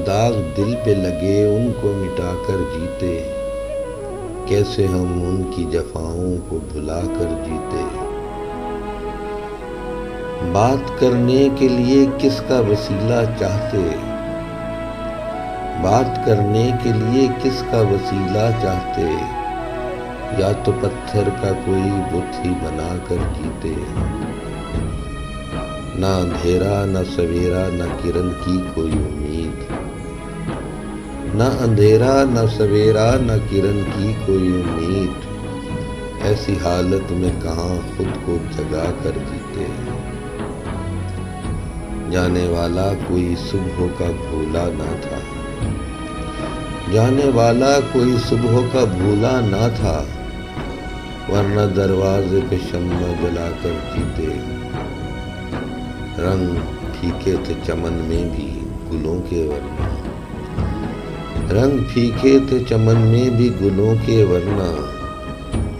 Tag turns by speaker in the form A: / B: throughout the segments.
A: داغ دل پہ لگے ان کو مٹا کر جیتے، کیسے ہم ان کی جفاؤں کو بھلا کر جیتے۔ بات کرنے کے لیے کس کا وسیلہ چاہتے، بات کرنے کے لیے کس کا وسیلہ چاہتے، یا تو پتھر کا کوئی بت ہی بنا کر جیتے۔ نہ اندھیرا نہ سویرا نہ کرن کی کوئی امید، نہ اندھیرا نہ سویرا نہ کرن کی کوئی امید، ایسی حالت میں کہاں خود کو جگا کر جیتے۔ جانے والا کوئی صبح کا بھولا نہ تھا، جانے والا کوئی صبح کا بھولا نہ تھا، ورنہ دروازے پہ شمع جلا کر جیتے۔ رنگ پھیکے تھے چمن میں بھی گلوں کے ورنہ، رنگ پھیکے تھے چمن میں بھی گلوں کے ورنہ،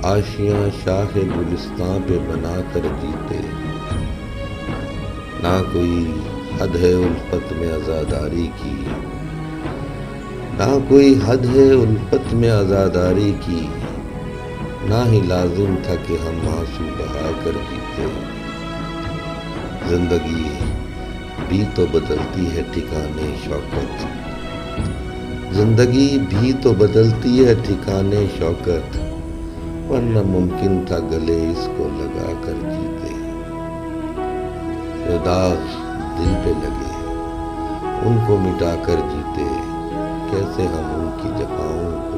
A: آشیاں شاخ گلستاں پہ بنا کر جیتے۔ نہ کوئی حد ہے الفت میں عزاداری کی، نہ کوئی حد ہے الفت میں عزاداری کی، نہ ہی لازم تھا کہ ہم آنسو بہا کر جیتے۔ زندگی بھی تو بدلتی ہے ٹھکانے شوکت، زندگی بھی تو بدلتی ہے ٹھکانے شوکت، ورنہ ممکن تھا گلے اس کو لگا کر جیتے۔ جو داغ دل پہ لگے ان کو مٹا کر جیتے، کیسے ہم ان کی جفاؤں